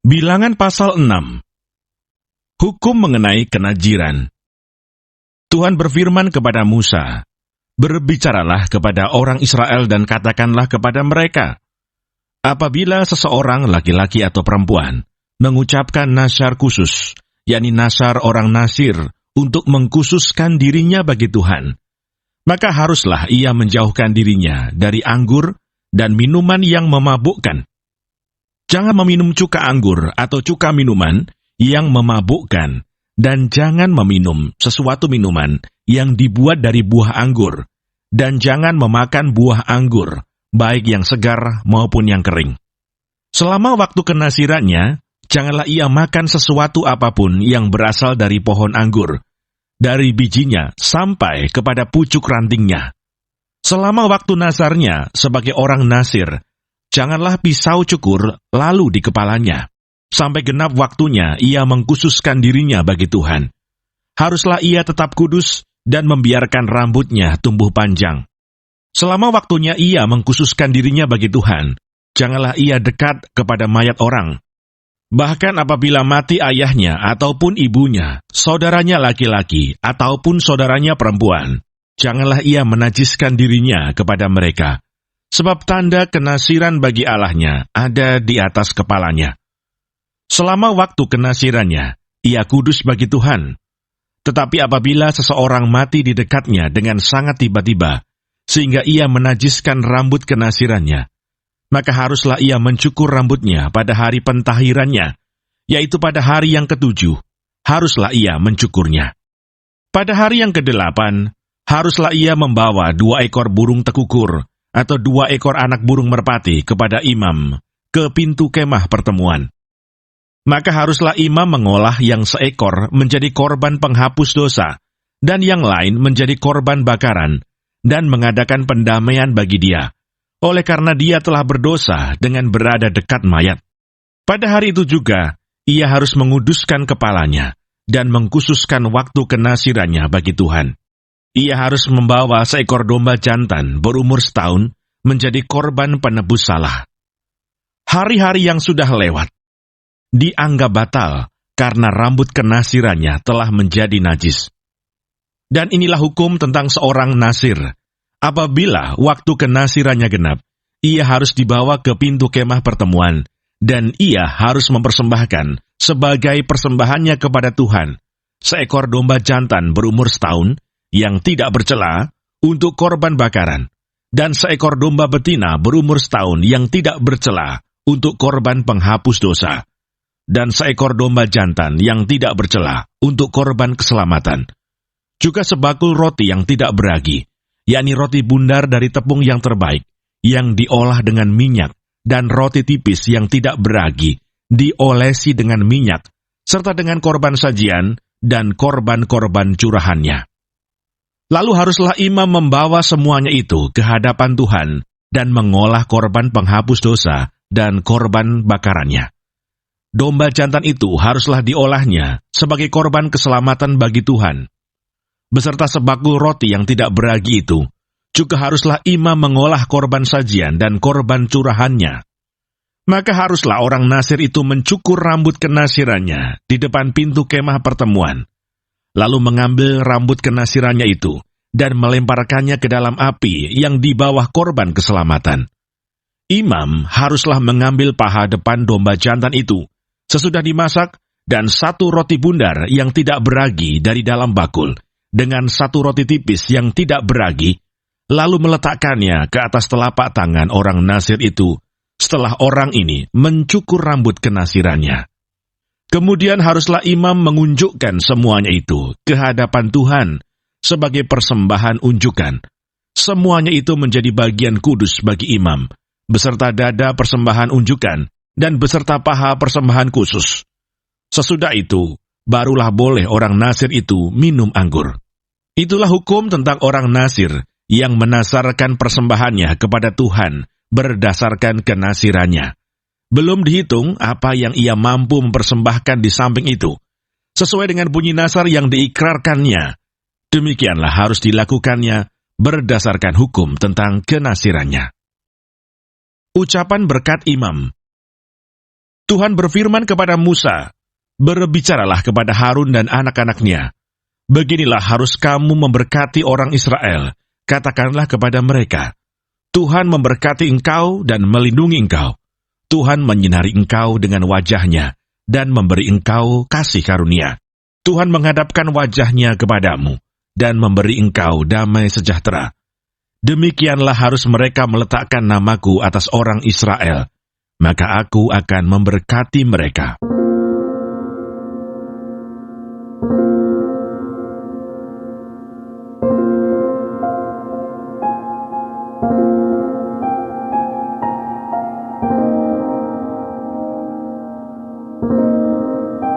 Bilangan pasal 6. Hukum mengenai kenajiran. Tuhan berfirman kepada Musa, "Berbicaralah kepada orang Israel dan katakanlah kepada mereka, apabila seseorang laki-laki atau perempuan mengucapkan nasyar khusus, yakni nasyar orang Nasir, untuk mengkhususkan dirinya bagi Tuhan, maka haruslah ia menjauhkan dirinya dari anggur dan minuman yang memabukkan. Jangan meminum cuka anggur atau cuka minuman yang memabukkan, dan jangan meminum sesuatu minuman yang dibuat dari buah anggur, dan jangan memakan buah anggur, baik yang segar maupun yang kering. Selama waktu kenasirannya, janganlah ia makan sesuatu apapun yang berasal dari pohon anggur, dari bijinya sampai kepada pucuk rantingnya. Selama waktu nasarnya sebagai orang Nasir, janganlah pisau cukur lalu di kepalanya. Sampai genap waktunya ia mengkhususkan dirinya bagi Tuhan. Haruslah ia tetap kudus dan membiarkan rambutnya tumbuh panjang. Selama waktunya ia mengkhususkan dirinya bagi Tuhan, janganlah ia dekat kepada mayat orang. Bahkan apabila mati ayahnya ataupun ibunya, saudaranya laki-laki ataupun saudaranya perempuan, janganlah ia menajiskan dirinya kepada mereka. Sebab tanda kenasiran bagi Allahnya ada di atas kepalanya. Selama waktu kenasirannya, ia kudus bagi Tuhan. Tetapi apabila seseorang mati di dekatnya dengan sangat tiba-tiba, sehingga ia menajiskan rambut kenasirannya, maka haruslah ia mencukur rambutnya pada hari pentahirannya, yaitu pada hari yang ke-7, haruslah ia mencukurnya. Pada hari yang ke-8, haruslah ia membawa 2 ekor burung tekukur, atau 2 ekor anak burung merpati kepada imam ke pintu kemah pertemuan. Maka haruslah imam mengolah yang seekor menjadi korban penghapus dosa, dan yang lain menjadi korban bakaran, dan mengadakan pendamaian bagi dia, oleh karena dia telah berdosa dengan berada dekat mayat. Pada hari itu juga, ia harus menguduskan kepalanya, dan mengkhususkan waktu kenasirannya bagi Tuhan. Ia harus membawa seekor domba jantan berumur setahun menjadi korban penebus salah. Hari-hari yang sudah lewat dianggap batal karena rambut kenasirannya telah menjadi najis. Dan inilah hukum tentang seorang Nasir. Apabila waktu kenasirannya genap, ia harus dibawa ke pintu kemah pertemuan, dan ia harus mempersembahkan sebagai persembahannya kepada Tuhan seekor domba jantan berumur setahun yang tidak bercela untuk korban bakaran, dan seekor domba betina berumur setahun yang tidak bercela untuk korban penghapus dosa, dan seekor domba jantan yang tidak bercela untuk korban keselamatan. Juga sebakul roti yang tidak beragi, yakni roti bundar dari tepung yang terbaik, yang diolah dengan minyak, dan roti tipis yang tidak beragi, diolesi dengan minyak, serta dengan korban sajian dan korban-korban curahannya. Lalu haruslah imam membawa semuanya itu ke hadapan Tuhan dan mengolah korban penghapus dosa dan korban bakarannya. Domba jantan itu haruslah diolahnya sebagai korban keselamatan bagi Tuhan. Beserta sebakul roti yang tidak beragi itu, juga haruslah imam mengolah korban sajian dan korban curahannya. Maka haruslah orang Nasir itu mencukur rambut kenasirannya di depan pintu kemah pertemuan, lalu mengambil rambut kenasirannya itu, dan melemparkannya ke dalam api yang di bawah korban keselamatan. Imam haruslah mengambil paha depan domba jantan itu, sesudah dimasak, dan 1 roti bundar yang tidak beragi dari dalam bakul, dengan 1 roti tipis yang tidak beragi, lalu meletakkannya ke atas telapak tangan orang Nasir itu, setelah orang ini mencukur rambut kenasirannya. Kemudian haruslah imam mengunjukkan semuanya itu ke hadapan Tuhan sebagai persembahan unjukan. Semuanya itu menjadi bagian kudus bagi imam, beserta dada persembahan unjukan dan beserta paha persembahan khusus. Sesudah itu, barulah boleh orang Nasir itu minum anggur. Itulah hukum tentang orang Nasir yang menasarkan persembahannya kepada Tuhan berdasarkan kenasirannya. Belum dihitung apa yang ia mampu mempersembahkan di samping itu, sesuai dengan bunyi nasar yang diikrarkannya. Demikianlah harus dilakukannya berdasarkan hukum tentang kenasirannya. Ucapan berkat imam. Tuhan berfirman kepada Musa, "Berbicaralah kepada Harun dan anak-anaknya. Beginilah harus kamu memberkati orang Israel. Katakanlah kepada mereka, Tuhan memberkati engkau dan melindungi engkau. Tuhan menyinari engkau dengan wajahnya dan memberi engkau kasih karunia. Tuhan menghadapkan wajahnya kepadamu dan memberi engkau damai sejahtera. Demikianlah harus mereka meletakkan namaku atas orang Israel, maka aku akan memberkati mereka."